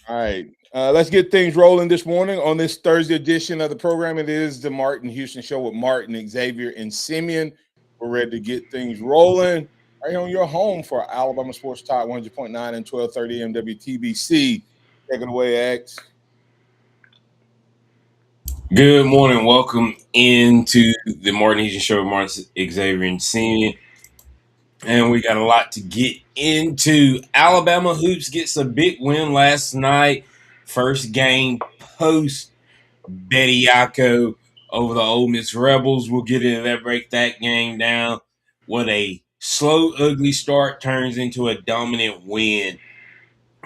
All right. Let's get things rolling this morning on this Thursday edition of the program. It is the Martin Houston Show with Martin, Xavier, and Simeon. We're ready to get things rolling right here on your home for Alabama Sports Talk 100.9 and 1230 MWTBC. Take it away, X. Good morning. Welcome into the Martin Houston Show with Martin Xavier and Simeon. And we got a lot to get into. Alabama Hoops gets a big win last night. First game post Betty Yako over the Ole Miss Rebels. We'll get into that, break that game down. What a slow, ugly start turns into a dominant win.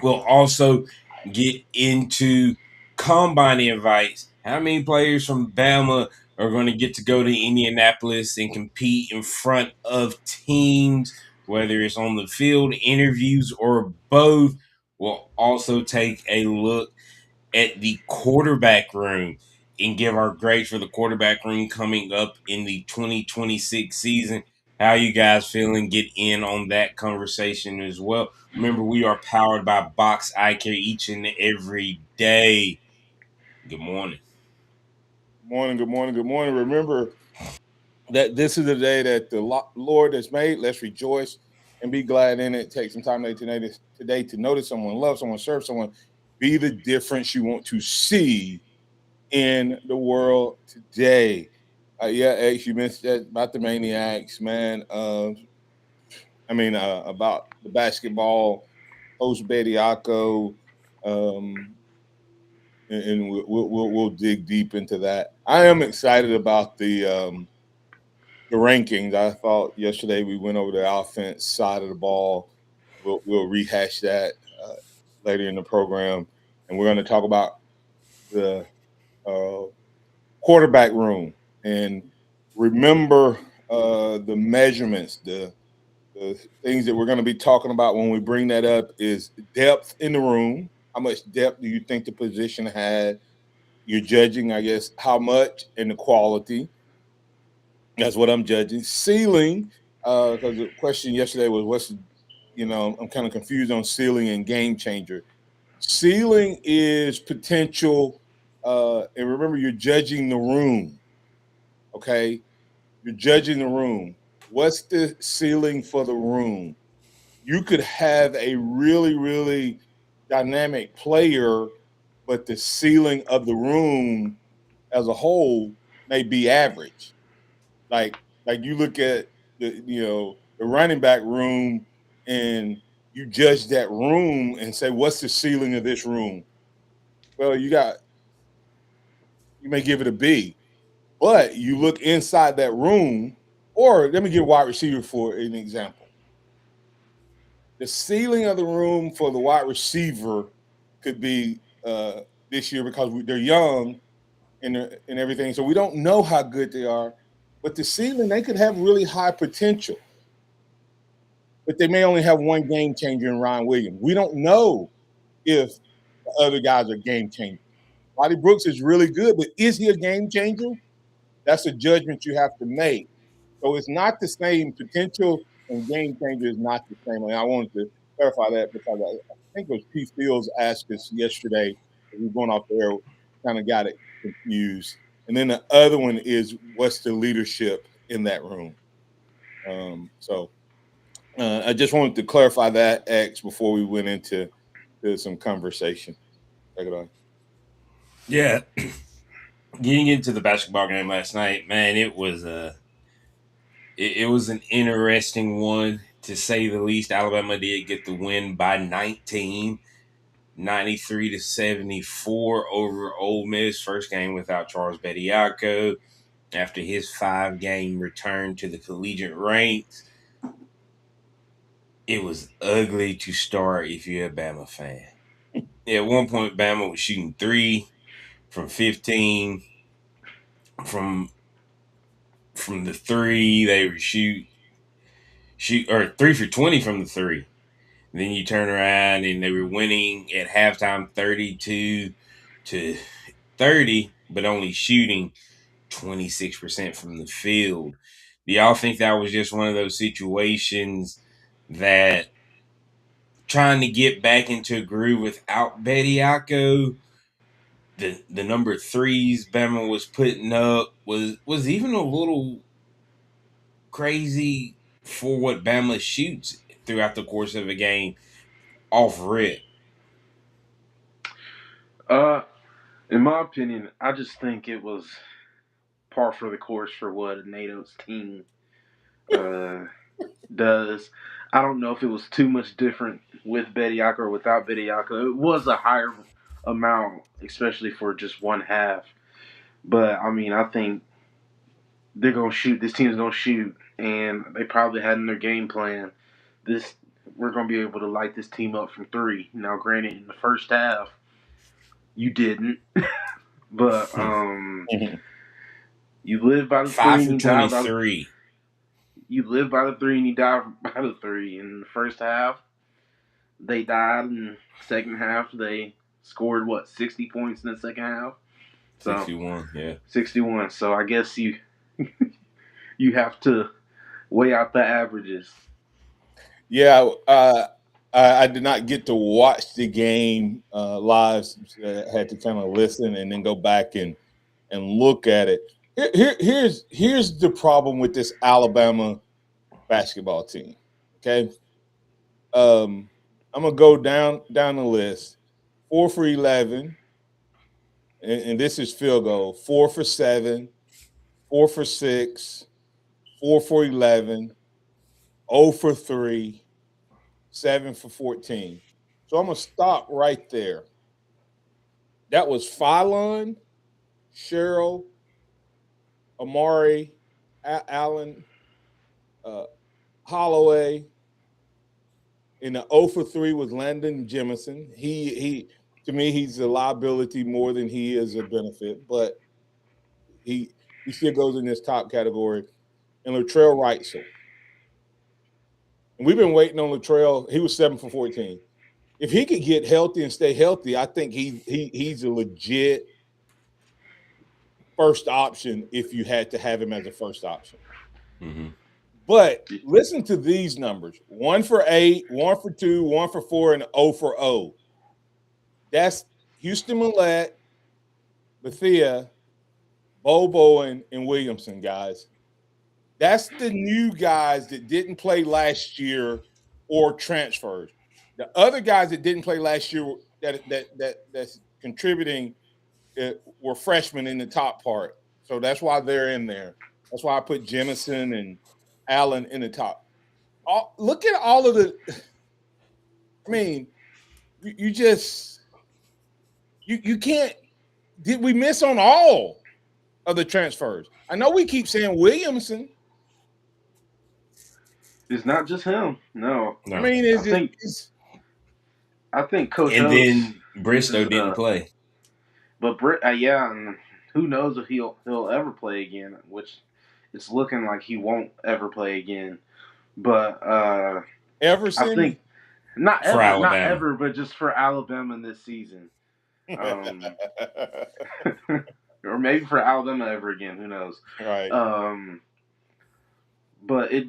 We'll also get into combine invites. How many players from Bama are going to get to go to Indianapolis and compete in front of teams, whether it's on the field, interviews, or both? We'll also take a look at the quarterback room and give our grades for the quarterback room coming up in the 2026 season. How you guys feeling? Get in on that conversation as well. Remember, we are powered by Box Eye Care each and every day. Good morning. Good morning, good morning, good morning. Remember that this is the day that the Lord has made. Let's rejoice and be glad in it. Take some time today to notice someone, love someone, serve someone, be the difference you want to see in the world today. Yeah, X, you mentioned that about the maniacs, man. About the basketball post Bediaco, and we'll dig deep into that. I am excited about the rankings. I thought yesterday we went over the offense side of the ball. We'll rehash that uh, later in the program, and we're going to talk about the uh, quarterback room and remember the measurements, the things that we're going to be talking about when we bring that up is depth in the room. How much depth do you think the position had? You're judging, I guess, how much and the quality. That's what I'm judging. Ceiling, because the question yesterday was, I'm kind of confused on ceiling and game changer. Ceiling is potential, and remember, you're judging the room. Okay, you're judging the room. What's the ceiling for the room? You could have a really, really dynamic player, but the ceiling of the room as a whole may be average. Like like you look at the running back room and you judge that room and say, what's the ceiling of this room? Well, you may give it a B, but you look inside that room, or let me give wide receiver for an example. The ceiling of the room for the wide receiver could be this year because they're young and everything, so we don't know how good they are. But the ceiling, they could have really high potential, but they may only have one game changer in Ryan Williams. We don't know if the other guys are game changers. Roddy Brooks is really good, but is he a game changer? That's a judgment you have to make. So it's not the same potential, and game changer is not the same. And I wanted to clarify that because I think it was Pete Fields asked us yesterday. We were going off the air, kind of got it confused. And then the other one is what's the leadership in that room? I just wanted to clarify that X before we went into some conversation. Take it on. Yeah, getting into the basketball game last night, man, it was an interesting one to say the least. Alabama did get the win by 19. 93-74 over Ole Miss. First game without Charles Bediako after his 5-game return to the collegiate ranks. It was ugly to start if you're a Bama fan. At one point, Bama was shooting 3 from 15 from the 3. They were shoot or 3 for 20 from the 3. Then you turn around and they were winning at halftime 32-30, but only shooting 26% from the field. Do y'all think that was just one of those situations that trying to get back into a groove without Bediako. The number threes Bama was putting up was even a little crazy for what Bama shoots throughout the course of a game off rip. Uh, in my opinion, I just think it was par for the course for what NATO's team uh, does. I don't know if it was too much different with Bediako or without Bediako. It was a higher amount, especially for just one half. But I mean, I think they're gonna shoot. This team's gonna shoot, and they probably had in their game plan this. We're gonna be able to light this team up from three. Now, granted, in the first half, you didn't, but you live by the three Five and for you die by the. 23. You live by the three and you die by the three. In the first half, they died. In the second half, they scored what 60 points in the second half. So 61, yeah. 61. So I guess you have to weigh out the averages. Yeah, I did not get to watch the game live. Had to kind of listen and then go back and look at it. Here's the problem with this Alabama basketball team. Okay, I'm gonna go down the list. 4 for 11, and this is field goal. 4 for 7, 4 for 6, 4 for 11, 0 for 3, 7 for 14. So I'm gonna stop right there. That was Phylon, Cheryl, Amari, Allen, uh, Holloway. And the 0 for 3 was Landon Jemison. He to me he's a liability more than he is a benefit, but he he still goes in this top category. And Latrell Wrightsell. And we've been waiting on Latrell. He was 7 for 14. If he could get healthy and stay healthy, I think he's a legit first option if you had to have him as a first option. Mm-hmm. But listen to these numbers: 1 for 8, 1 for 2, 1 for 4, and 0 for 0. That's Houston Millette, Bethea, Bobo, and Williamson, guys. That's the new guys that didn't play last year or transfers. The other guys that didn't play last year that's contributing were freshmen in the top part. So that's why they're in there. That's why I put Jemison and Allen in the top. Look at all of the. I mean, you just you can't. Did we miss on all of the transfers? I know we keep saying Williamson. It's not just him. No, I No. mean, I think Coach And O's then Bristow uses didn't play. but yeah, and who knows if he'll ever play again? Which it's looking like he won't ever play again. But I Everson. think not For ever, not Alabama. ever, but just for Alabama this season, or maybe for Alabama ever again. Who knows? Right. But it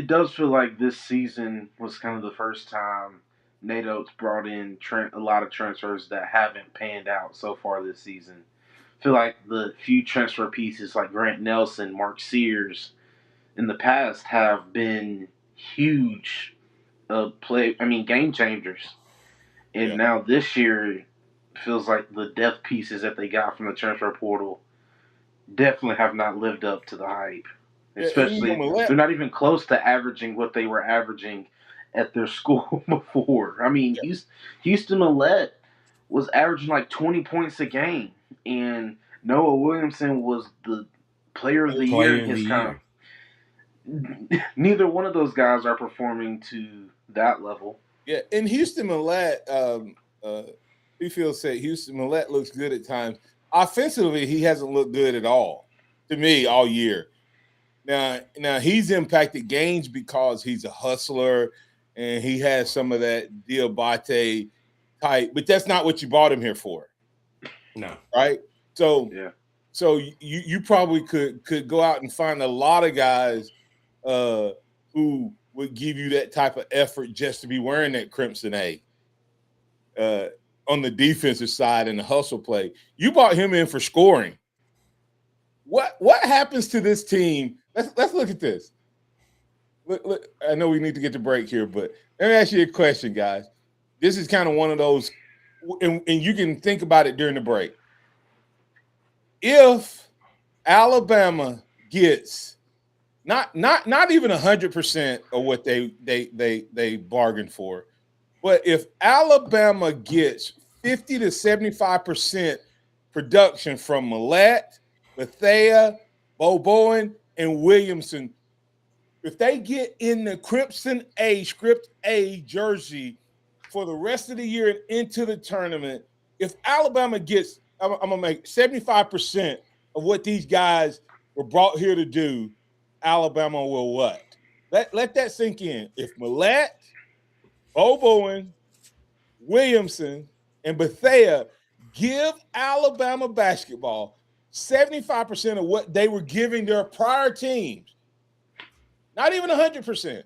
does feel like this season was kind of the first time NATO's brought in a lot of transfers that haven't panned out so far this season. I feel like the few transfer pieces like Grant Nelson, Mark Sears in the past have been huge game changers. And Yeah. now this year feels like the depth pieces that they got from the transfer portal definitely have not lived up to the hype. Yeah, and Especially, they're not even close to averaging what they were averaging at their school before. I mean, Houston Millette was averaging like 20 points a game, and Noah Williamson was the player of the year Player in of the his kind year. of. Neither one of those guys are performing to that level. Yeah, and Houston Millette, Field said Houston Millette looks good at times. Offensively, he hasn't looked good at all to me all year. Now he's impacted games because he's a hustler and he has some of that Diabate type, but that's not what you bought him here for, No. right? So Yeah. so you probably could go out and find a lot of guys who would give you that type of effort just to be wearing that Crimson A on the defensive side in the hustle play. You brought him in for scoring. What happens to this team? Let's look at this. Look, I know we need to get to break here, but let me ask you a question, guys. This is kind of one of those, and you can think about it during the break. If Alabama gets not even 100% of what they bargained for, but if Alabama gets 50 to 75% production from Millette, Bethea, Bowen, and Williamson, if they get in the Crimson A, Script A jersey for the rest of the year and into the tournament, if Alabama gets, I'm going to make 75% of what these guys were brought here to do, Alabama will what? Let that sink in. If Millette, Bowen, Williamson, and Bethea give Alabama basketball 75% of what they were giving their prior teams, not even 100%,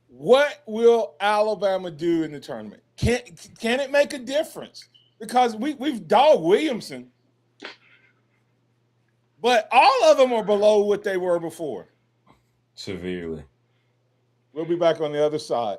what will Alabama do in the tournament? Can it make a difference? Because we've dogged Williamson, but all of them are below what they were before. Severely. We'll be back on the other side.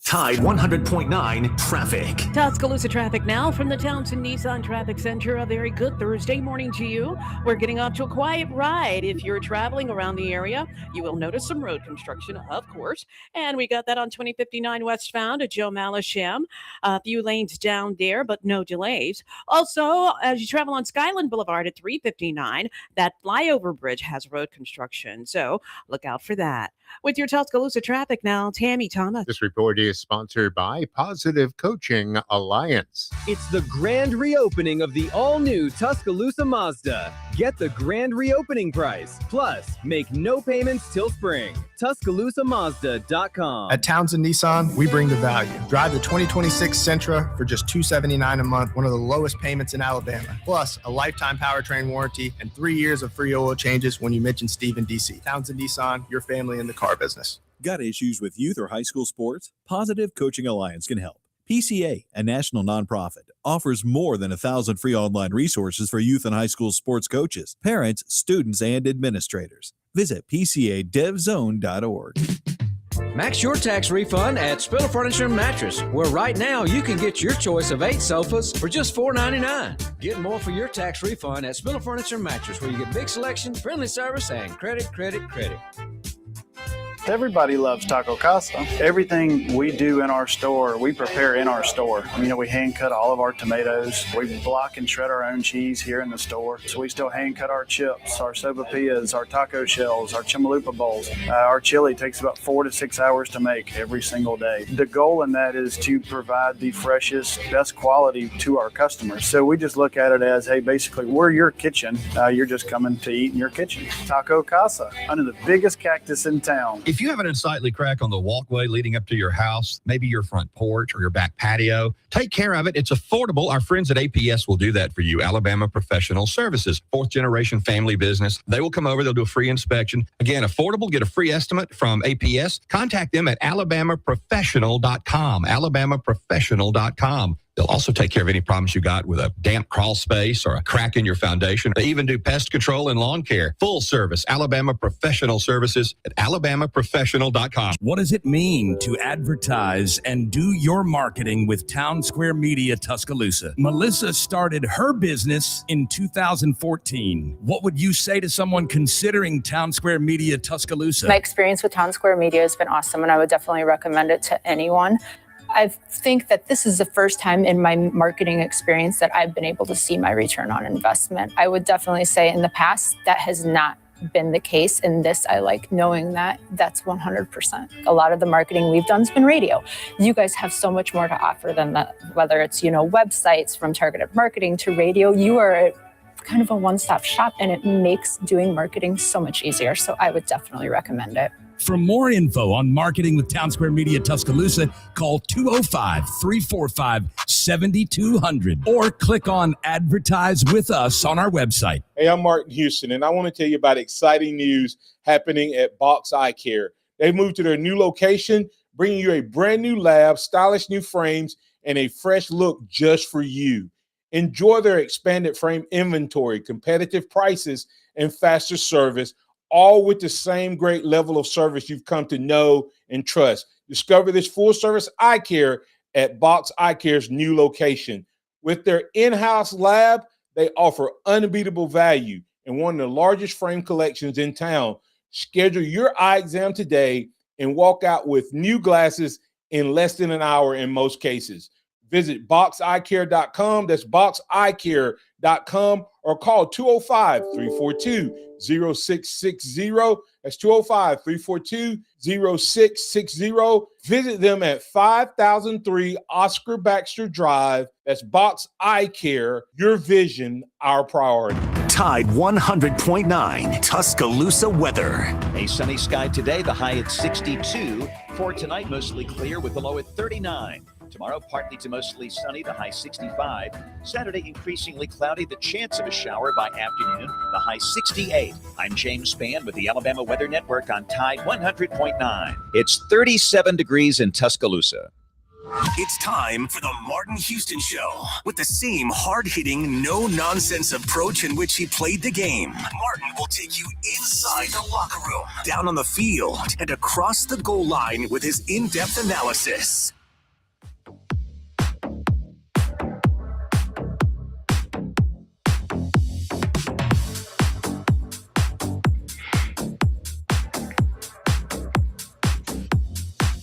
Tide 100.9 traffic. Tuscaloosa traffic now from the Townsend Nissan Traffic Center. A very good Thursday morning to you. We're getting off to a quiet ride. If you're traveling around the area, you will notice some road construction, of course. And we got that on 2059 westbound at Joe Malisham. A few lanes down there, but no delays. Also, as you travel on Skyland Boulevard at 359, that flyover bridge has road construction. So look out for that. With your Tuscaloosa traffic now, Tammy Thomas. This report is sponsored by Positive Coaching Alliance. It's the grand reopening of the all-new Tuscaloosa Mazda. Get the grand reopening price. Plus, make no payments till spring. TuscaloosaMazda.com. At Townsend Nissan, we bring the value. Drive the 2026 Sentra for just $279 a month, one of the lowest payments in Alabama. Plus, a lifetime powertrain warranty and 3 years of free oil changes when you mention Steve in DC. Townsend Nissan, your family in the car business. Got issues with youth or high school sports? Positive Coaching Alliance can help. PCA, a national nonprofit, offers more than 1,000 free online resources for youth and high school sports coaches, parents, students, and administrators. Visit PCADevZone.org. Max your tax refund at Spiller Furniture and Mattress, where right now you can get your choice of 8 sofas for just $4.99. Get more for your tax refund at Spiller Furniture and Mattress, where you get big selection, friendly service, and credit. Everybody loves Taco Casa. Everything we do in our store, we prepare in our store. We hand cut all of our tomatoes. We block and shred our own cheese here in the store. So we still hand cut our chips, our sopapillas, our taco shells, our chimalupa bowls. Our chili takes about 4 to 6 hours to make every single day. The goal in that is to provide the freshest, best quality to our customers. So we just look at it as, hey, basically, we're your kitchen. You're just coming to eat in your kitchen. Taco Casa, under the biggest cactus in town. If you have an unsightly crack on the walkway leading up to your house, maybe your front porch or your back patio, take care of it. It's affordable. Our friends at APS will do that for you. Alabama Professional Services, 4th generation family business. They will come over. They'll do a free inspection. Again, affordable. Get a free estimate from APS. Contact them at alabamaprofessional.com. alabamaprofessional.com. They'll also take care of any problems you got with a damp crawl space or a crack in your foundation. They even do pest control and lawn care. Full service. Alabama Professional Services at alabamaprofessional.com. What does it mean to advertise and do your marketing with Town Square Media Tuscaloosa? Melissa started her business in 2014. What would you say to someone considering Town Square Media Tuscaloosa? My experience with Town Square Media has been awesome, and I would definitely recommend it to anyone. I think that this is the first time in my marketing experience that I've been able to see my return on investment. I would definitely say in the past that has not been the case. And this, I like knowing that that's 100%. A lot of the marketing we've done has been radio. You guys have so much more to offer than that, whether it's, websites from targeted marketing to radio. You are kind of a one-stop shop, and it makes doing marketing so much easier. So I would definitely recommend it. For more info on marketing with Town Square Media Tuscaloosa, call 205-345-7200 or click on Advertise with Us on our website. Hey, I'm Martin Houston, and I want to tell you about exciting news happening at Box Eye Care. They've moved to their new location, bringing you a brand new lab, stylish new frames, and a fresh look just for you. Enjoy their expanded frame inventory, competitive prices, and faster service, all with the same great level of service you've come to know and trust. Discover this full-service eye care at Box Eye Care's new location. With their in-house lab, they offer unbeatable value and one of the largest frame collections in town. Schedule your eye exam today and walk out with new glasses in less than an hour in most cases. Visit boxeyecare.com. That's boxeyecare.com, or call 205-342-0660. That's 205-342-0660. Visit them at 5003 Oscar Baxter Drive. That's Box Eye Care. Your vision, our priority. Tide 100.9 Tuscaloosa weather. A sunny sky today, the high at 62. For tonight, mostly clear with the low at 39. Tomorrow, partly to mostly sunny, the high 65. Saturday, increasingly cloudy, the chance of a shower by afternoon, the high 68. I'm James Spann with the Alabama Weather Network on Tide 100.9. It's 37 degrees in Tuscaloosa. It's time for the Martin Houston Show. With the same hard-hitting, no-nonsense approach in which he played the game, Martin will take you inside the locker room, down on the field, and across the goal line with his in-depth analysis.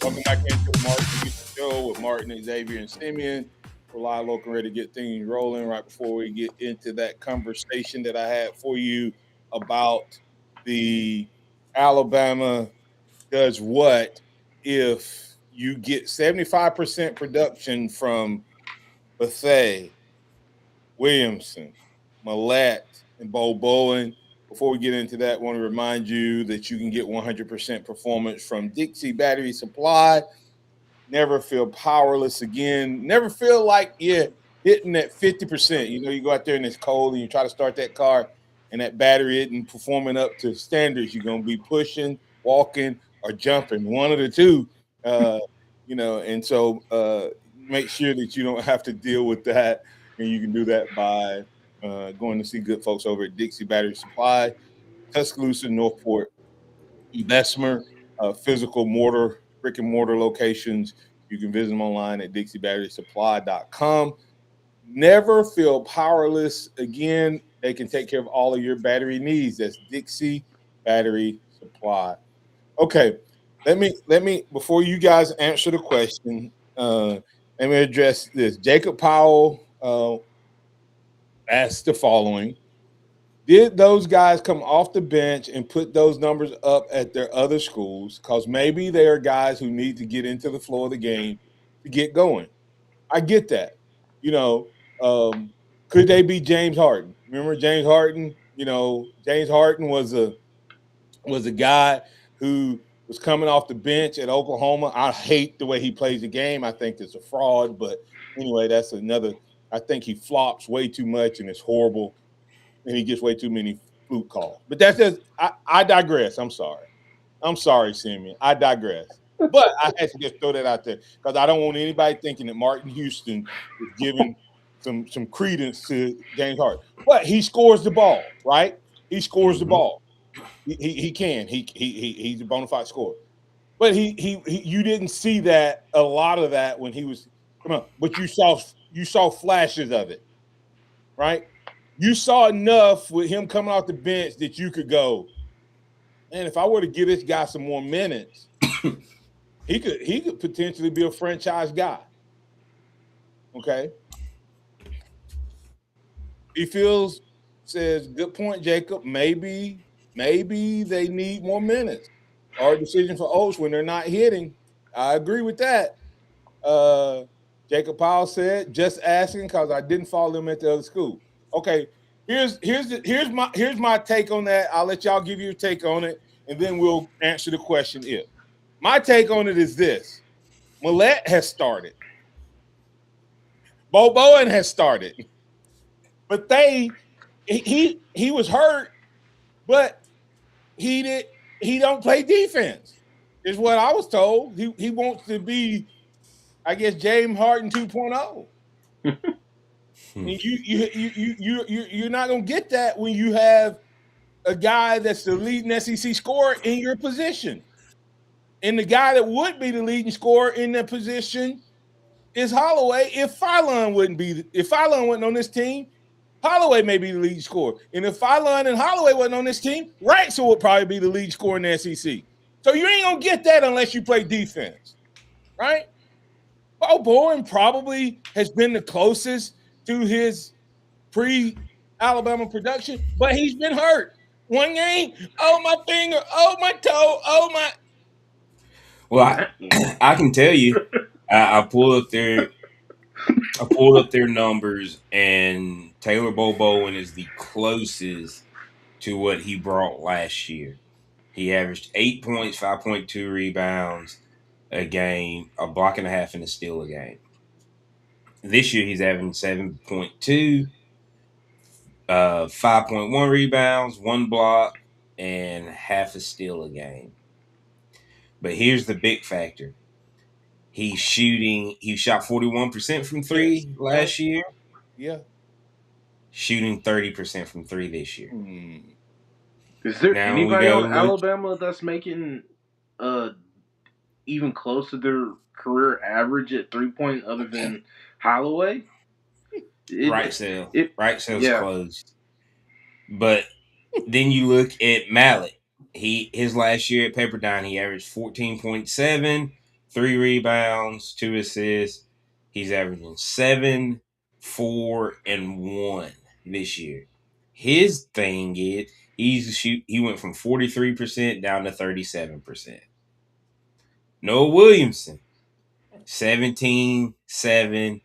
Welcome back into the Martin Houston Show with Martin, Xavier, and Simeon. We're live, local, ready to get things rolling. Right before we get into that conversation that I had for you about the Alabama does what if you get 75% production from Bethea, Williamson, Millette, and Bo Bowen. Before we get into that, I want to remind you that you can get 100% performance from Dixie Battery Supply. Never feel powerless again. Never feel like you're hitting that 50%. You go out there and it's cold and you try to start that car and that battery isn't performing up to standards. You're going to be pushing, walking, or jumping, one of the two. And so make sure that you don't have to deal with that. And you can do that by going to see good folks over at Dixie Battery Supply, Tuscaloosa, Northport, Bessemer, physical mortar, brick and mortar locations. You can visit them online at dixiebatterysupply.com. Never feel powerless again. They can take care of all of your battery needs. That's Dixie Battery Supply. Okay, let me before you guys answer the question, let me address this. Jacob Powell asked the following: did those guys come off the bench and put those numbers up at their other schools? Because maybe they are guys who need to get into the flow of the game to get going. I get that. Could they be James Harden? Remember James Harden? James Harden was a guy who was coming off the bench at Oklahoma. I hate the way he plays the game. I think it's a fraud. But anyway, that's another. I think he flops way too much and it's horrible. And he gets way too many fluke calls. But that's just I digress. I'm sorry, Simeon. I digress. But I had to just throw that out there because I don't want anybody thinking that Martin Houston is giving some credence to James Harden. But he scores the ball, right? He scores the ball. He can. He's a bona fide scorer. But you didn't see that a lot of that when he was but you saw flashes of it, right? You saw enough with him coming off the bench that you could go, man, if I were to give this guy some more minutes, he could potentially be a franchise guy. Okay. He says, good point, Jacob. Maybe maybe they need more minutes. Hard decision for Oates when they're not hitting. I agree with that. Jacob Powell said, "Just asking because I didn't follow them at the other school." Okay, here's my take on that. I'll let y'all give your take on it, and then we'll answer the question. If my take on it is this: Millette has started, Bo Bowen has started, but he was hurt, but he don't play defense. Is what I was told. He wants to be, I guess, James Harden 2.0. And you're not gonna get that when you have a guy that's the leading SEC scorer in your position. And the guy that would be the leading scorer in that position is Holloway. If Phylon wasn't on this team, Holloway may be the leading scorer. And if Phylon and Holloway wasn't on this team, Wrightson would probably be the leading scorer in the SEC. So you ain't gonna get that unless you play defense, right? Bo Bowen probably has been the closest to his pre-Alabama production, but he's been hurt. One game, oh my finger, oh my toe, oh my. Well, I can tell you, I pulled up their numbers, and Taylor Bowen is the closest to what he brought last year. He averaged 8 points, 5.2 rebounds a game, a block and a half, and a steal a game. This year, he's averaging 7.2, 5.1 rebounds, 1 block, and half a steal a game. But here's the big factor. He shot 41% from three last year. Yeah. Shooting 30% from three this year. Is there anybody on Alabama that's making even close to their career average at 3-point other than Holloway? Wrightsell's closed. But then you look at Mallett. His last year at Pepperdine, he averaged 14.7, 3 rebounds, 2 assists. He's averaging 7, 4, and 1 this year. His thing is he went from 43% down to 37%. Noah Williamson, 17, 7,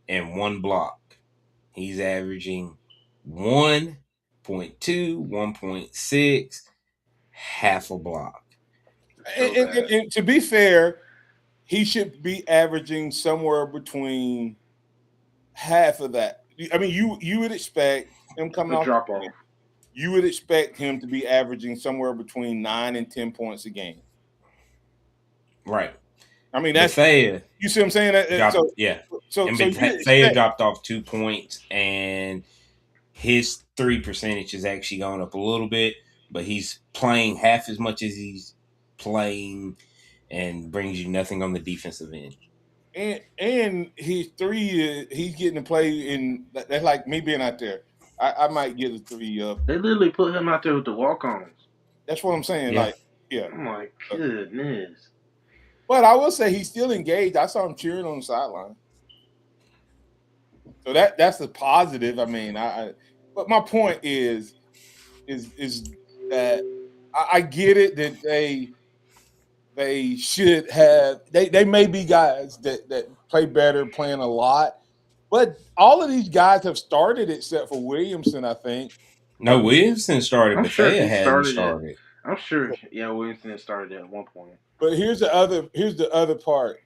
and 1 block. He's averaging 1.2, 1.6, half a block. And to be fair, he should be averaging somewhere between half of that. I mean, you would expect him coming off drop off. You would expect him to be averaging somewhere between 9 and 10 points a game. Right. I mean, that's Thea. You see what I'm saying? So Thea dropped off 2 points, and his 3 percentage has actually gone up a little bit, but he's playing half as much as he's playing and brings you nothing on the defensive end. And his 3, he's getting to play in. That's like me being out there. I might get a 3 up. They literally put him out there with the walk-ons. That's what I'm saying. Oh my goodness. But I will say he's still engaged. I saw him cheering on the sideline. So that's a positive. I mean, but my point is that I get it that they should have they may be guys that play better playing a lot, but all of these guys have started except for Williamson, I think. No, Williamson started, but sure Thea hadn't started. I'm sure, Williamson had started at one point. But here's the other part.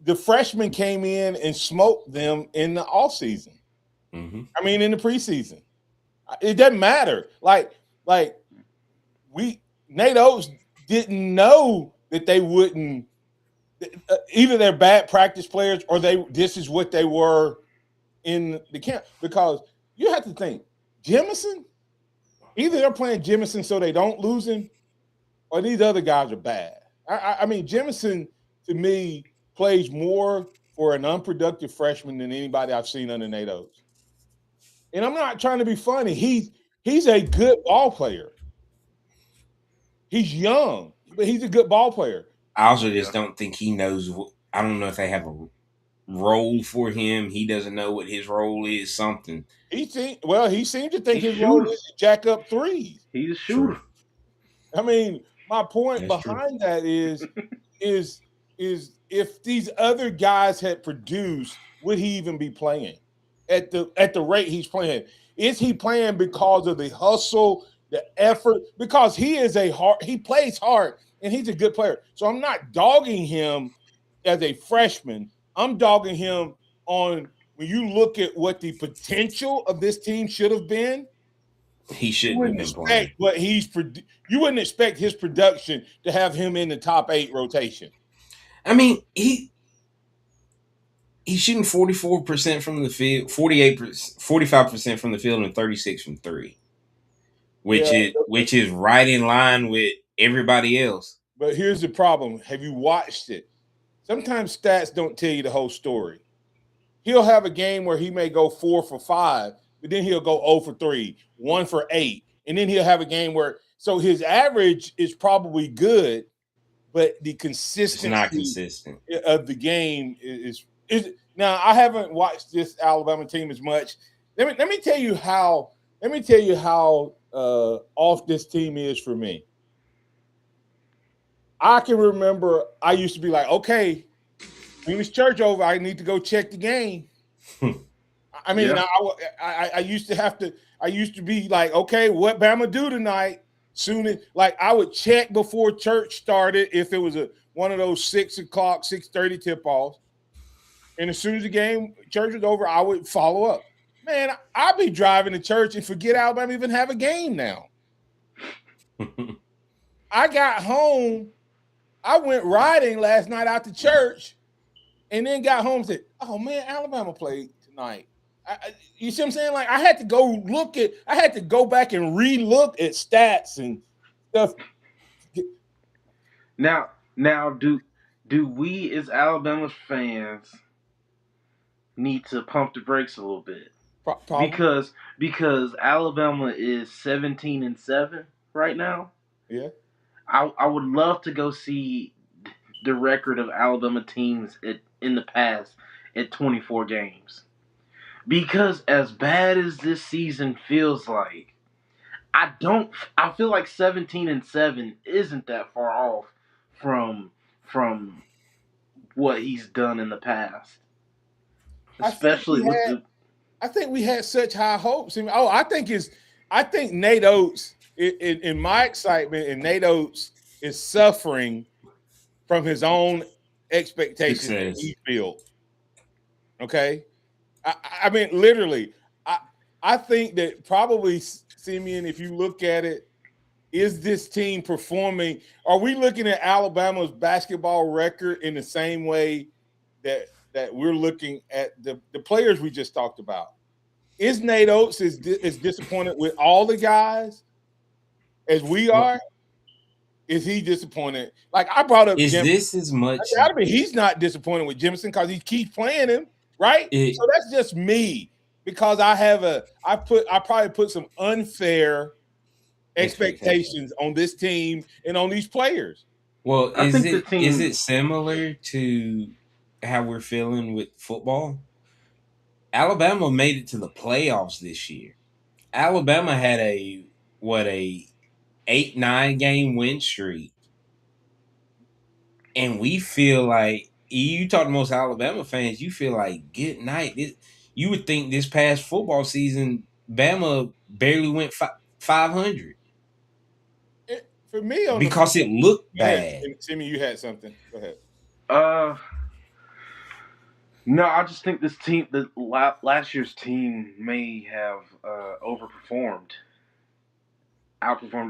The freshmen came in and smoked them in the offseason. Mm-hmm. I mean, in the preseason. It doesn't matter. Like Nate Oates didn't know that they wouldn't either they're bad practice players or this is what they were in the camp. Because you have to think, Jemison, either they're playing Jemison so they don't lose him, or these other guys are bad. I mean, Jemison, to me, plays more for an unproductive freshman than anybody I've seen under Nate Oates. And I'm not trying to be funny. He's a good ball player. He's young, but he's a good ball player. I also just don't think he knows. I don't know if they have role for him. He doesn't know what his role is. Something. He seemed to think He's his role shooter. is to jack up threes. He's a shooter. True. I mean, my point That's true. behind that is if these other guys had produced, would he even be playing at the rate he's playing? Is he playing because of the hustle, the effort? Because he plays hard and he's a good player. So I'm not dogging him as a freshman. I'm dogging him on when you look at what the potential of this team should have been. He You shouldn't have wouldn't been playing. expect what you wouldn't expect his production to have him in the top 8 rotation. I mean, he's shooting 44% from the field, 45% from the field, and 36 from 3, which is right in line with everybody else. But here's the problem. Have you watched it? Sometimes stats don't tell you the whole story. He'll have a game where he may go 4 for 5, but then he'll go 0 for 3, 1 for 8. And then he'll have a game where so his average is probably good, but the consistency It's not consistent of the game is now. I haven't watched this Alabama team as much. Let me tell you how off this team is for me. I can remember I used to be like, okay, when it's church over, I need to go check the game. I mean, Yeah. I used to have to. I used to be like, okay, what Bama do tonight? Soon as I would check before church started if it was one of those 6 o'clock, 6:30 tip-offs. And as soon as the church was over, I would follow up. Man, I'll be driving to church and forget Alabama even have a game now. I got home. I went riding last night out to church and then got home and said, oh, man, Alabama played tonight. You see what I'm saying? Like I had to go back and re-look at stats and stuff. Now, do we as Alabama fans need to pump the brakes a little bit? Because Alabama is 17-7 right now. Yeah. I would love to go see the record of Alabama teams in the past at 24 games. Because as bad as this season feels like, I feel like 17-7 isn't that far off from what he's done in the past. Especially I think we had such high hopes. I think Nate Oates in my excitement, and Nate Oates is suffering from his own expectations that he built. Okay. I mean, literally, I think that probably, Simeon, if you look at it, is this team performing? Are we looking at Alabama's basketball record in the same way that we're looking at the players we just talked about? Is Nate Oates is disappointed with all the guys as we are? Is he disappointed? Like I brought up, is Jimmy. This as much? I mean, he's not disappointed with Jimison because he keeps playing him. Right? So that's just me because I probably put some unfair expectations on this team and on these players. Well, is it similar to how we're feeling with football? Alabama made it to the playoffs this year. Alabama had a 8-9 game win streak. And we feel like you talk to most Alabama fans, you feel like good night. You would think this past football season, Bama barely went 500. For me, because it looked bad. Jimmy, you had something. Go ahead. No, I just think this team, last year's team, may have outperformed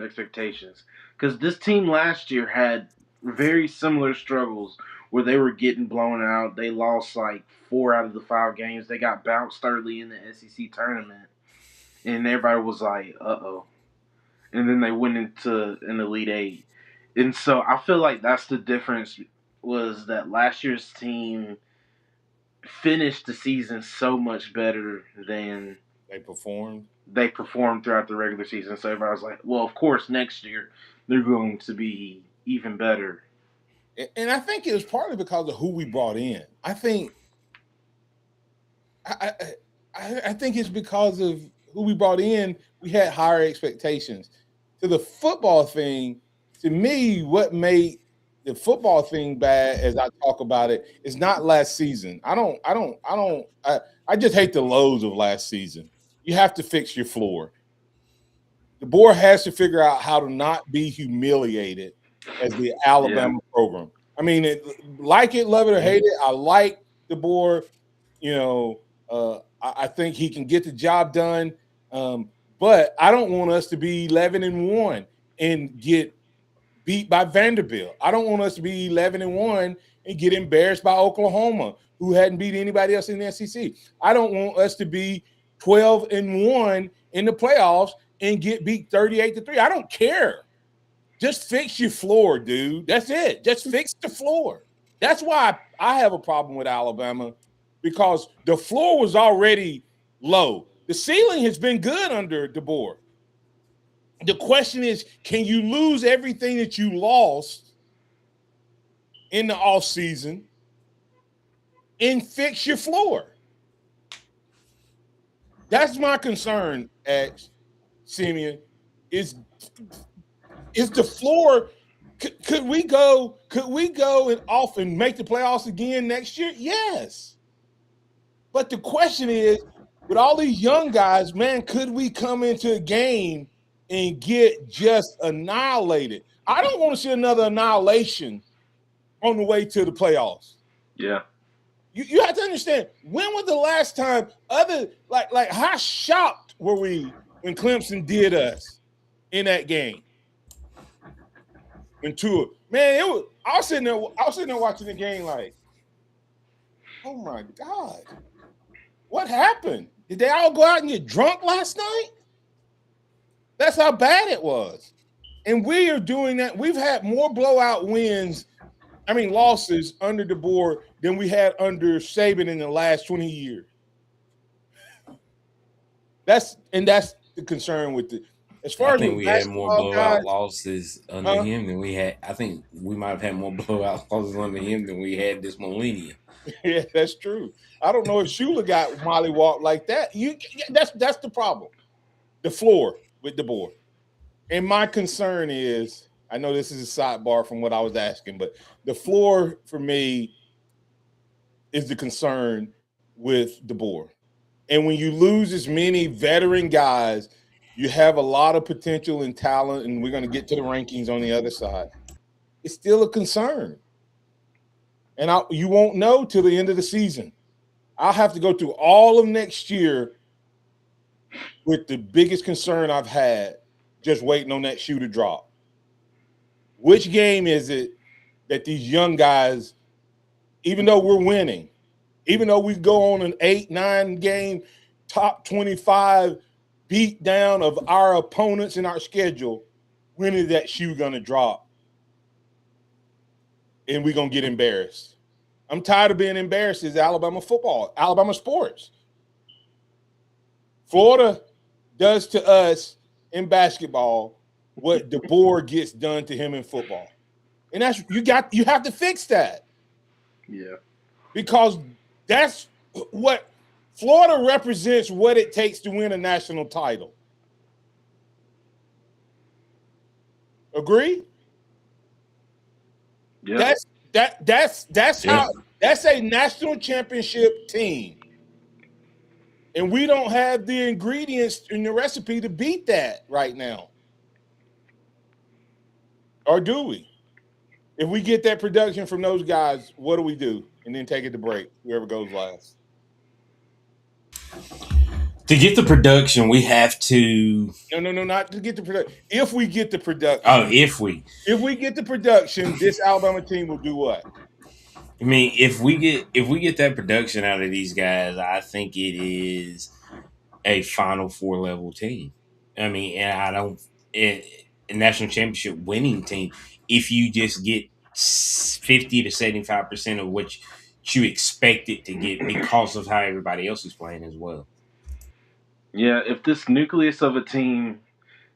expectations. Because this team last year had very similar struggles where they were getting blown out. They lost like 4 out of the 5 games. They got bounced early in the SEC tournament. And everybody was like, uh-oh. And then they went into an Elite 8. And so I feel like that's the difference, was that last year's team finished the season so much better than they performed. They performed throughout the regular season. So everybody was like, well, of course, next year they're going to be even better. And I think it was partly because of who we brought in. I think I think it's because of who we brought in. We had higher expectations. To the football thing, to me, what made the football thing bad, as I talk about it, is not last season. I just hate the lows of last season. You have to fix your floor. The board has to figure out how to not be humiliated as the Yeah. Alabama program. I mean, like it, love it or hate it, I like the board. You know, I think he can get the job done. But I don't want us to be 11-1 and get beat by Vanderbilt. I don't want us to be 11-1 and get embarrassed by Oklahoma, who hadn't beat anybody else in the SEC. I don't want us to be 12-1 in the playoffs and get beat 38-3. I don't care. Just fix your floor, dude. That's it. Just fix the floor. That's why I have a problem with Alabama, because the floor was already low. The ceiling has been good under DeBoer. The question is, can you lose everything that you lost in the offseason and fix your floor? That's my concern, Simeon. Is the floor? Could we go and off and make the playoffs again next year? Yes. But the question is, with all these young guys, man, could we come into a game and get just annihilated? I don't want to see another annihilation on the way to the playoffs. Yeah. You have to understand, when was the last time like how shocked were we when Clemson did us in that game? When Tua, man, I was sitting there watching the game like, oh my God. What happened? Did they all go out and get drunk last night? That's how bad it was. And we are doing that. We've had more blowout losses under the board than we had under Saban in the last 20 years. That's the concern with it. As far I think as we had more basketball blowout guys, losses under him than we had. I think we might have had more blowout losses under him than we had this millennium. Yeah, that's true. I don't know if Shula got mollywalked like that. That's the problem. The floor with the board. And my concern is, I know this is a sidebar from what I was asking, but the floor for me is the concern with the board. And when you lose as many veteran guys, you have a lot of potential and talent, and we're going to get to the rankings on the other side. It's still a concern. And you won't know till the end of the season. I'll have to go through all of next year with the biggest concern I've had, just waiting on that shoe to drop. Which game is it that these young guys, even though we're winning, even though we go on an 8-9 game top 25 beat down of our opponents in our schedule, when is that shoe going to drop? And we're going to get embarrassed. I'm tired of being embarrassed as Alabama football, Alabama sports. Florida does to us in basketball what the board gets done to him in football. And that's you have to fix that. Yeah. Because that's what Florida represents, what it takes to win a national title. Agree? Yeah. That's how that's a national championship team. And we don't have the ingredients in the recipe to beat that right now. Or do we? If we get that production from those guys, what do we do? And then take it to break, whoever goes last. To get the production, we have to. No, not to get the production. If we get the production. Oh, if we get the production, this Alabama team will do what? I mean, if we get that production out of these guys, I think it is a Final Four level team. I mean, and I don't a national championship winning team. If you just get 50 to 75% of what you expect it to get because of how everybody else is playing as well. Yeah, if this nucleus of a team,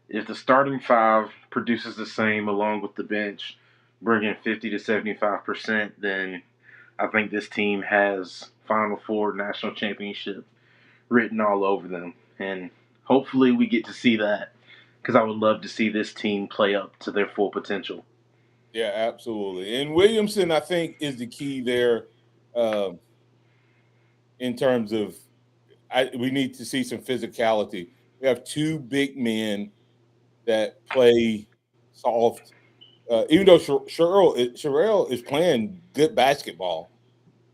if the starting five produces the same along with the bench, bringing 50 to 75%, then I think this team has Final Four national championship written all over them. And hopefully we get to see that because I would love to see this team play up to their full potential. Yeah, absolutely. And Williamson, I think, is the key there in terms of we need to see some physicality. We have two big men that play soft. Even though Sherrill is playing good basketball,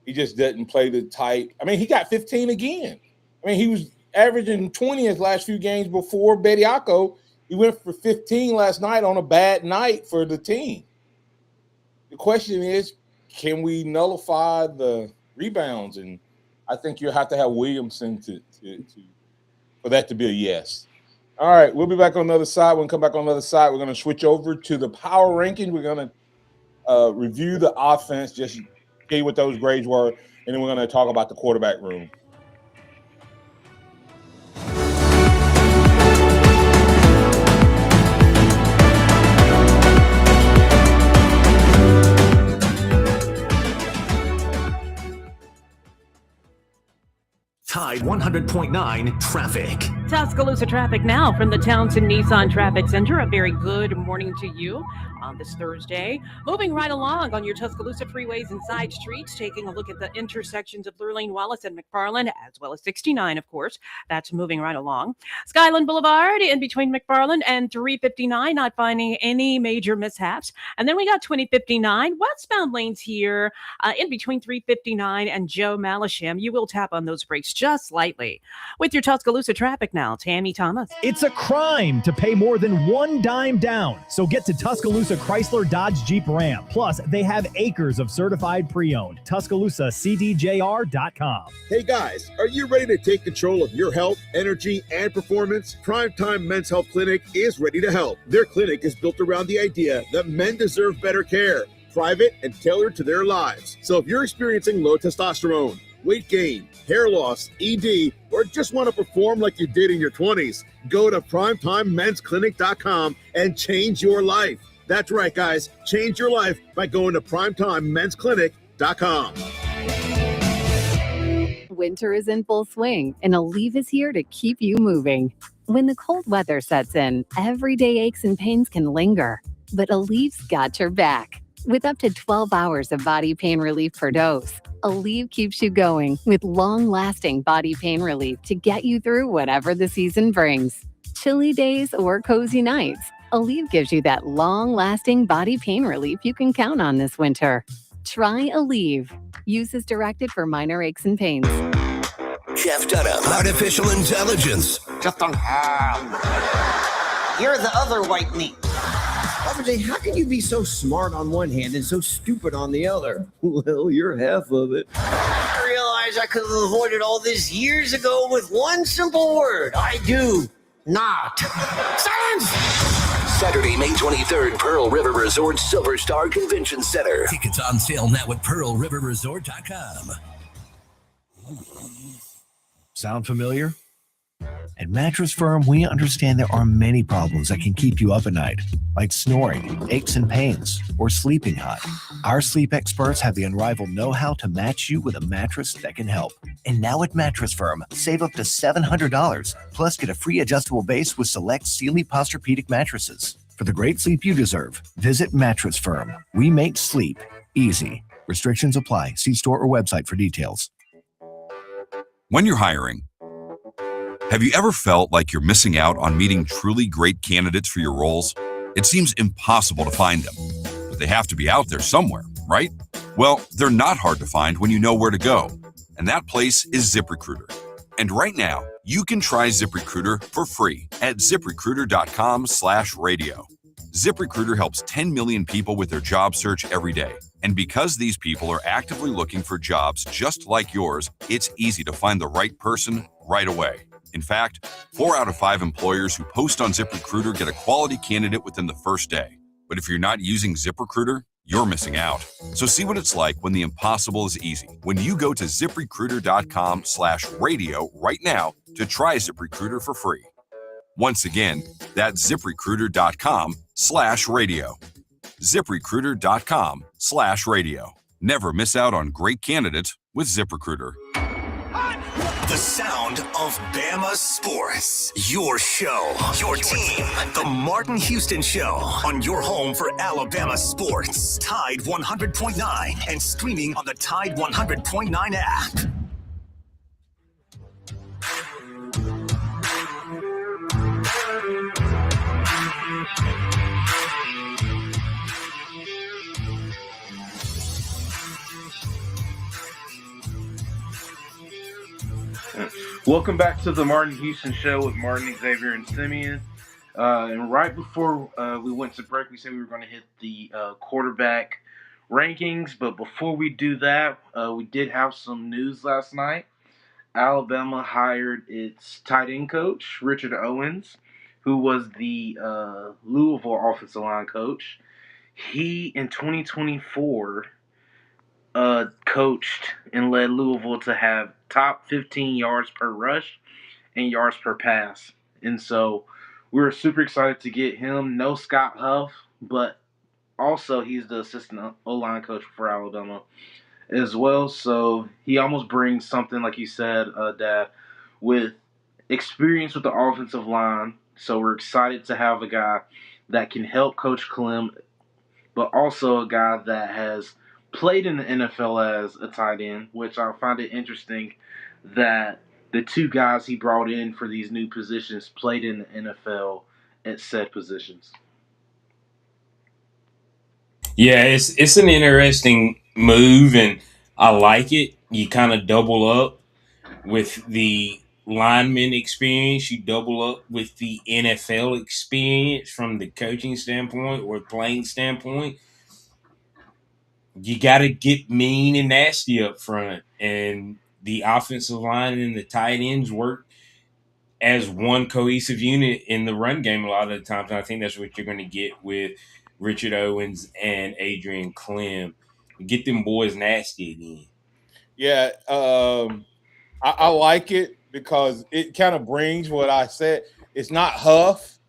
he just doesn't play the type. I mean, he got 15 again. I mean, he was averaging 20 his last few games before Bediako. He went for 15 last night on a bad night for the team. The question is, can we nullify the rebounds? And I think you have to have Williamson for that to be a yes. All right, we'll be back on the other side. When we come back on the other side, we're going to switch over to the power ranking. We're going to review the offense, just see what those grades were, and then we're going to talk about the quarterback room. Tide 100.9 traffic. Tuscaloosa traffic now from the Townsend Nissan Traffic Center. A very good morning to you on this Thursday. Moving right along on your Tuscaloosa freeways and side streets, taking a look at the intersections of Lurleen, Wallace, and McFarland, as well as 69, of course. That's moving right along. Skyland Boulevard in between McFarland and 359, not finding any major mishaps. And then we got 2059 westbound lanes here in between 359 and Joe Malisham. You will tap on those brakes just slightly. With your Tuscaloosa traffic now, Tammy Thomas. It's a crime to pay more than one dime down. So get to Tuscaloosa Chrysler Dodge Jeep Ram. Plus, they have acres of certified pre-owned. TuscaloosaCDJR.com. Hey guys, are you ready to take control of your health, energy, and performance? Primetime Men's Health Clinic is ready to help. Their clinic is built around the idea that men deserve better care, private and tailored to their lives. So if you're experiencing low testosterone, weight gain, hair loss, ED, or just want to perform like you did in your 20s, go to primetimemensclinic.com and change your life. That's right, guys. Change your life by going to primetimemensclinic.com. Winter is in full swing, and Aleve is here to keep you moving. When the cold weather sets in, everyday aches and pains can linger, but Aleve's got your back. With up to 12 hours of body pain relief per dose, Aleve keeps you going with long-lasting body pain relief to get you through whatever the season brings. Chilly days or cozy nights, Aleve gives you that long-lasting body pain relief you can count on this winter. Try Aleve. Use as directed for minor aches and pains. Jeff Dunham, artificial intelligence. Jeff Dunham. You're the other white meat. RJ, how can you be so smart on one hand and so stupid on the other? Well, you're half of it. I realize I could have avoided all this years ago with one simple word. I do not. Silence! Saturday, May 23rd, Pearl River Resort Silver Star Convention Center. Tickets on sale now at PearlRiverResort.com. Sound familiar? At Mattress Firm, we understand there are many problems that can keep you up at night, like snoring, aches and pains, or sleeping hot. Our sleep experts have the unrivaled know-how to match you with a mattress that can help. And now at Mattress Firm, save up to $700, plus get a free adjustable base with select Sealy Posturepedic mattresses. For the great sleep you deserve, visit Mattress Firm. We make sleep easy. Restrictions apply. See store or website for details. When you're hiring, have you ever felt like you're missing out on meeting truly great candidates for your roles? It seems impossible to find them, but they have to be out there somewhere, right? Well, they're not hard to find when you know where to go, and that place is ZipRecruiter. And right now, you can try ZipRecruiter for free at ZipRecruiter.com/radio. ZipRecruiter helps 10 million people with their job search every day. And because these people are actively looking for jobs just like yours, it's easy to find the right person right away. In fact, 4 out of 5 employers who post on ZipRecruiter get a quality candidate within the first day. But if you're not using ZipRecruiter, you're missing out. So see what it's like when the impossible is easy. When you go to ZipRecruiter.com/radio right now to try ZipRecruiter for free. Once again, that's ZipRecruiter.com/radio. ZipRecruiter.com/radio. Never miss out on great candidates with ZipRecruiter. The sound of Bama sports. Your show, your team. The Martin Houston Show on your home for Alabama sports. Tide 100.9 and streaming on the Tide 100.9 app. Welcome back to the Martin Houston Show with Martin, Xavier, and Simeon. And right before we went to break, we said we were going to hit the quarterback rankings. But before we do that, we did have some news last night. Alabama hired its tight end coach, Richard Owens, who was the Louisville offensive line coach. He, in 2024, coached and led Louisville to have top 15 yards per rush and yards per pass. And so we were super excited to get him. No Scott Huff, but also he's the assistant O-line coach for Alabama as well. So he almost brings something, like you said, Dad, with experience with the offensive line. So we're excited to have a guy that can help Coach Clem, but also a guy that has played in the NFL as a tight end, which I find it interesting that the two guys he brought in for these new positions played in the NFL at said positions. Yeah, it's an interesting move, and I like it. You kind of double up with the lineman experience. You double up with the NFL experience from the coaching standpoint or playing standpoint. You got to get mean and nasty up front, and the offensive line and the tight ends work as one cohesive unit in the run game a lot of the times. And I think that's what you're going to get with Richard Owens and Adrian Clem. Get them boys nasty again. Yeah, I like it because it kind of brings what I said. It's not Huff,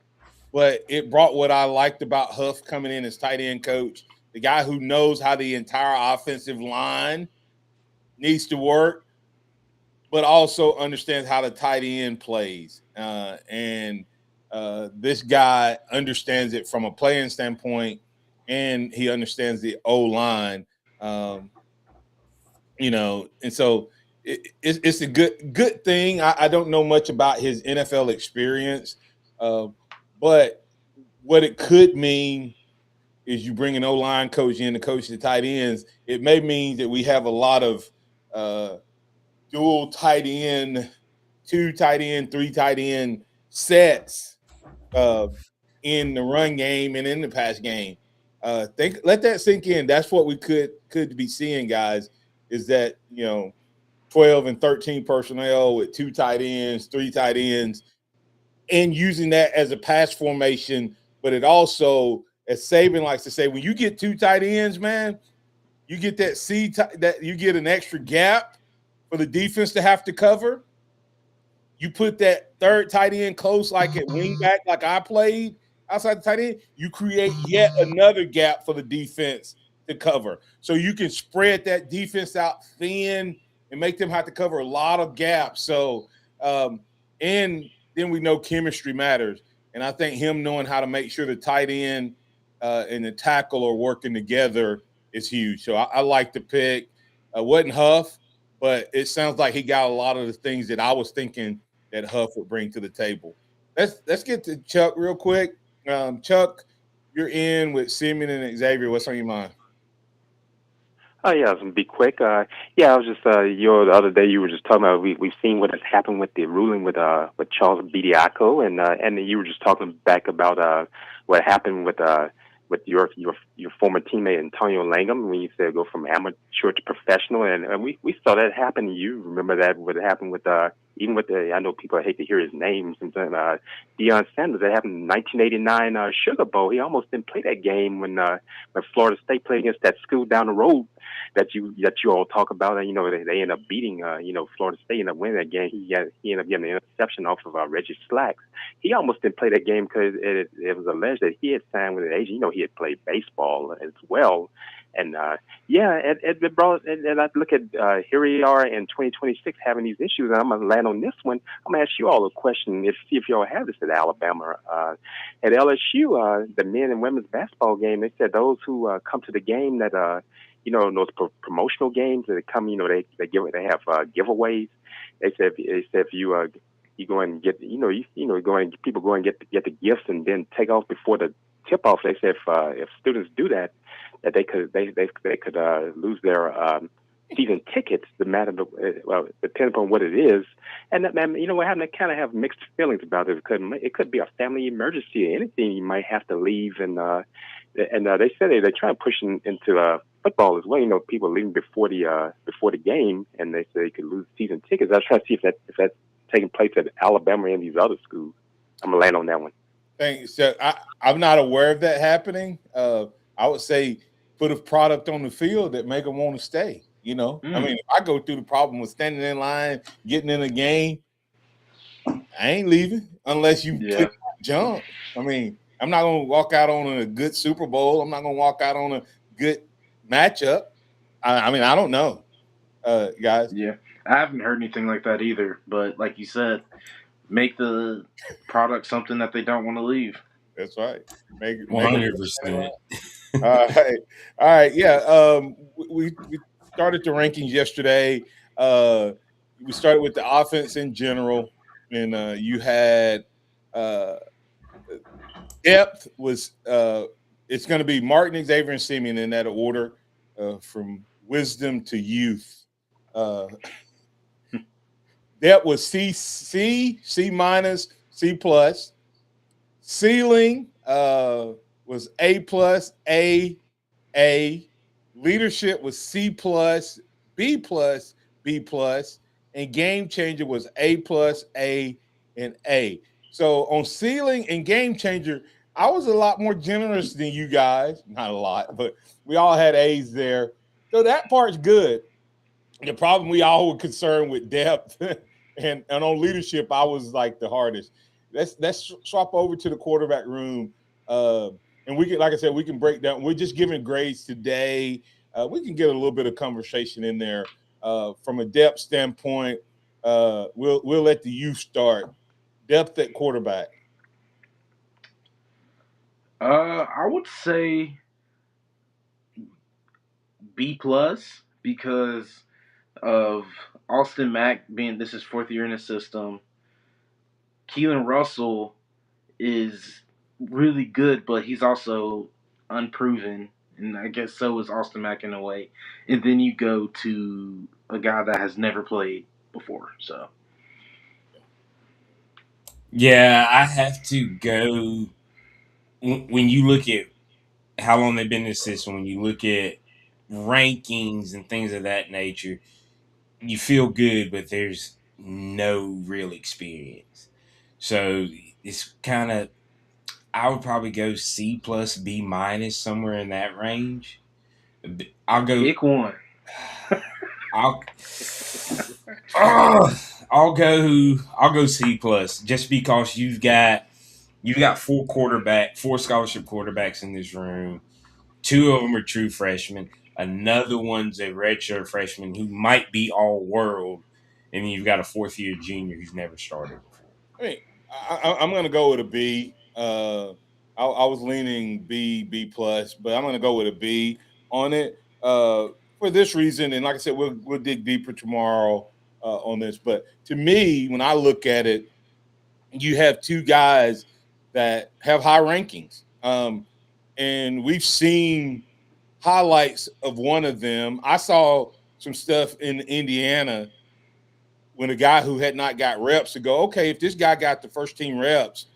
but it brought what I liked about Huff coming in as tight end coach, the guy who knows how the entire offensive line needs to work, but also understands how the tight end plays. And this guy understands it from a playing standpoint, and he understands the O-line. And so it's a good thing. I don't know much about his NFL experience, but what it could mean is you bring an O-line coach in to coach the tight ends. It may mean that we have a lot of dual tight end, 2 tight end, 3 tight end sets in the run game and in the pass game. Let that sink in. That's what we could be seeing, guys, is that, 12 and 13 personnel with 2 tight ends, 3 tight ends, and using that as a pass formation. But it also, as Saban likes to say, when you get 2 tight ends, man, you get that you get an extra gap for the defense to have to cover. You put that third tight end close, like at wingback, like I played outside the tight end, you create yet another gap for the defense to cover. So you can spread that defense out thin and make them have to cover a lot of gaps. So, and then we know chemistry matters. And I think him knowing how to make sure the tight end and the tackle are working together is huge. So I like the pick. Wasn't Huff, but it sounds like he got a lot of the things that I was thinking that Huff would bring to the table. Let's get to Chuck real quick. Chuck, you're in with Simeon and Xavier. What's on your mind? Oh yeah, I was gonna be quick. I was just the other day you were just talking about we've seen what has happened with the ruling with Charles Bediako, and you were just talking back about what happened with your former teammate Antonio Langham when you said go from amateur to professional, and we saw that happen. You remember that what happened with even with I know people hate to hear his name sometimes, Deion Sanders. That happened in 1989 Sugar Bowl. He almost didn't play that game when Florida State played against that school down the road that you all talk about. And they end up beating Florida State, ended up winning that game. He ended up getting an interception off of Reggie Slacks. He almost didn't play that game because it was alleged that he had signed with an agent. He had played baseball as well, And it brought, and I look at here we are in 2026 having these issues, and I'm gonna land on this one. I'm gonna ask you all a question. See if y'all have this at Alabama, at LSU, the men and women's basketball game. They said those who come to the game that those promotional games that come, they have giveaways. They said if you go and get people go and get the gifts and then take off before the tip off. They said if students do that they could lose their season tickets. Depending upon what it is, and that, man, we're having to kind of have mixed feelings about it. It could be a family emergency or anything. You might have to leave, and they said they try and push into football as well. People leaving before the game, and they say they could lose season tickets. I was trying to see if that's taking place at Alabama and these other schools. I'm gonna land on that one. Thanks. So I'm not aware of that happening. I would say put a product on the field that make them want to stay. I mean, if I go through the problem with standing in line, getting in a game, I ain't leaving unless you click jump. I mean, I'm not going to walk out on a good Super Bowl. I'm not going to walk out on a good matchup. I mean, I don't know, guys. Yeah, I haven't heard anything like that either. But like you said, make the product something that they don't want to leave. That's right. Make 100%. All right. Yeah. We started the rankings yesterday. We started with the offense in general, and you had depth was it's going to be Martin, Xavier, and Simeon in that order, from wisdom to youth. Depth was C minus, C plus. Ceiling was A plus, A. Leadership was C plus, B plus, B plus, and game changer was A plus, A, and A. So on ceiling and game changer, I was a lot more generous than you guys. Not a lot, but we all had A's there. So that part's good. The problem we all were concerned with depth and on leadership, I was like the hardest. Let's swap over to the quarterback room. And we can, like I said, we can break down. We're just giving grades today. We can get a little bit of conversation in there from a depth standpoint. We'll let the youth start. Depth at quarterback. I would say B plus because of Austin Mack being this is fourth year in the system. Keelan Russell is really good, but he's also unproven, and I guess so is Austin Mack in a way. And then you go to a guy that has never played before. So, yeah, I have to go. When you look at how long they've been in the system, when you look at rankings and things of that nature, you feel good, but there's no real experience. So it's kind of, I would probably go C plus, B minus, somewhere in that range. I'll go. Pick one. I'll go C plus, just because you've got four scholarship quarterbacks in this room. Two of them are true freshmen. Another one's a redshirt freshman who might be all world, and then you've got a fourth year junior who's never started before. I mean, I'm going to go with a B. I was leaning B plus, but I'm going to go with a B on it for this reason. And like I said, we'll dig deeper tomorrow on this. But to me, when I look at it, you have two guys that have high rankings, and we've seen highlights of one of them. I saw some stuff in Indiana when a guy who had not got reps to go, okay, if this guy got the first team reps,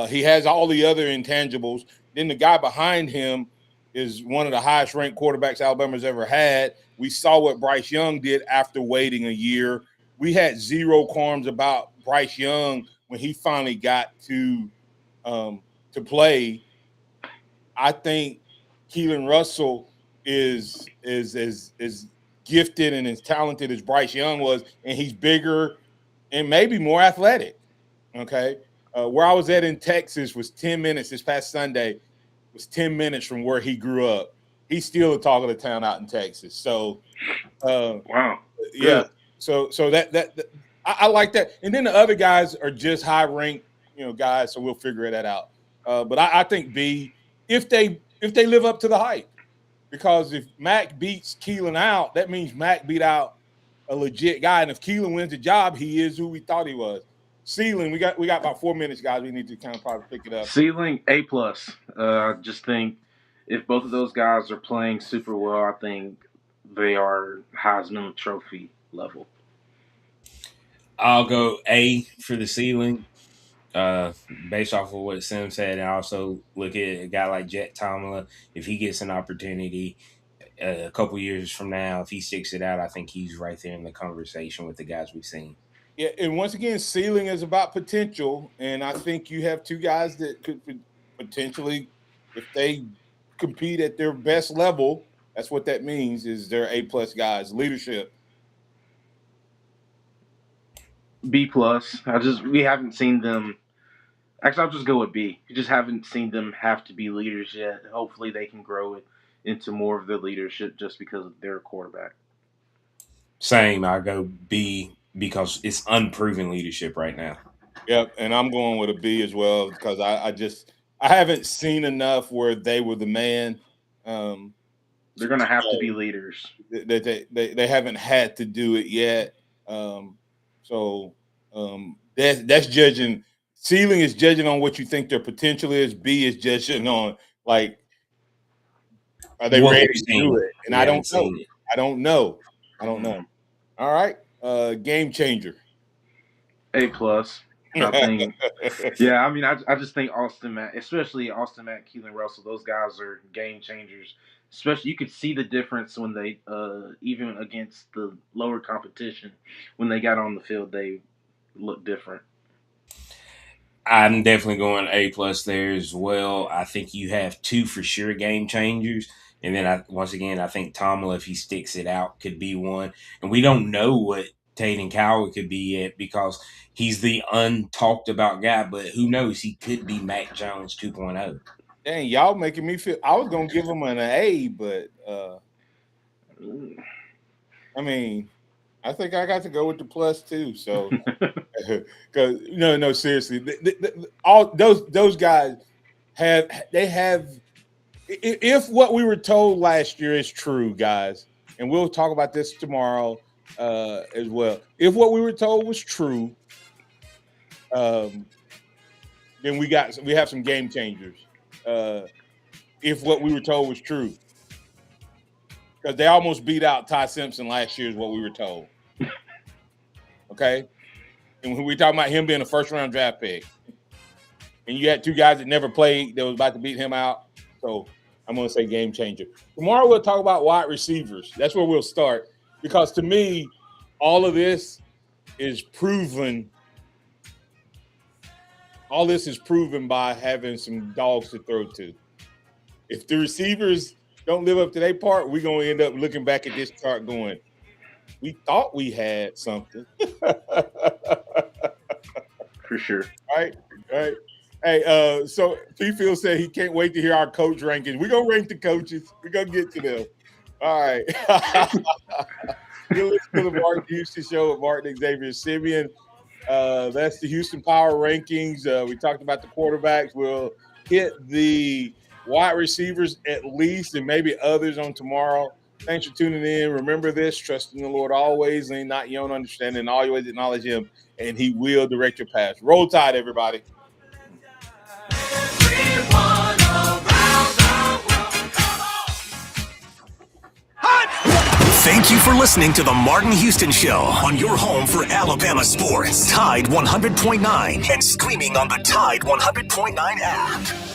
he has all the other intangibles. Then the guy behind him is one of the highest ranked quarterbacks Alabama's ever had. We saw what Bryce Young did after waiting a year. We had zero qualms about Bryce Young when he finally got to play. I think Keelan Russell is gifted and as talented as Bryce Young was, and he's bigger and maybe more athletic. Okay. Where I was at in Texas was 10 minutes this past Sunday, was 10 minutes from where he grew up. he's still a talk of the town out in Texas. So, wow, yeah. So that I like that. And then the other guys are just high ranked, guys. So we'll figure that out. But I think B, if they live up to the hype, because if Mac beats Keelan out, that means Mac beat out a legit guy. And if Keelan wins the job, he is who we thought he was. Ceiling, we got about 4 minutes, guys. We need to kind of probably pick it up. Ceiling A+. I just think if both of those guys are playing super well, I think they are Heisman Trophy level. I'll go A for the ceiling, based off of what Sim said. And I also look at a guy like Jet Tomlin. If he gets an opportunity a couple years from now, if he sticks it out, I think he's right there in the conversation with the guys we've seen. Yeah, and once again, ceiling is about potential, and I think you have two guys that could potentially, if they compete at their best level, that's what that means, is they're A+ guys. Leadership. B+. We haven't seen them. Actually, I'll just go with B. You just haven't seen them have to be leaders yet. Hopefully, they can grow it into more of the leadership just because of their quarterback. Same. I go B because it's unproven leadership right now. Yep, and I'm going with a B as well because I haven't seen enough where they were the man. They're going to have to be leaders. They haven't had to do it yet. That's judging. Ceiling is judging on what you think their potential is. B is judging on are they ready to do it? And I don't know. I don't know. All right. Game changer. A+. I think. Yeah, I mean, I just think Austin Mack, Keelan Russell, those guys are game changers. Especially, you could see the difference when they, even against the lower competition, when they got on the field, they looked different. I'm definitely going A+ there as well. I think you have two for sure game changers. And then I think Tomlin, if he sticks it out, could be one. And we don't know what Tayden Coward could be yet because he's the untalked about guy, but who knows? He could be Mac Jones 2.0. Dang, y'all making me feel I was gonna give him an A, but I mean, I think I got to go with the plus too. So, because no, seriously, all those guys have. If what we were told last year is true, guys, and we'll talk about this tomorrow as well. If what we were told was true, then we have some game changers. If what we were told was true, because they almost beat out Ty Simpson last year, is what we were told. Okay, and when we talking about him being a first-round draft pick, and you had two guys that never played that was about to beat him out, so I'm going to say game changer. Tomorrow we'll talk about wide receivers. That's where we'll start, because to me, all of this is proven. All this is proven by having some dogs to throw to. If the receivers don't live up to their part, we're going to end up looking back at this chart going, we thought we had something. For sure. Right. Hey, so P-Field said he can't wait to hear our coach rankings. We're going to rank the coaches. We're going to get to them. All right. You're listening to the Martin Houston Show with Martin Xavier Simeon. That's the Houston Power Rankings. We talked about the quarterbacks. We'll hit the wide receivers at least, and maybe others on tomorrow. Thanks for tuning in. Remember this: trust in the Lord always, lean not your own understanding, always acknowledge Him, and He will direct your path. Roll Tide, everybody. Thank you for listening to the Martin Houston Show on your home for Alabama sports. Tide 100.9 and streaming on the Tide 100.9 app.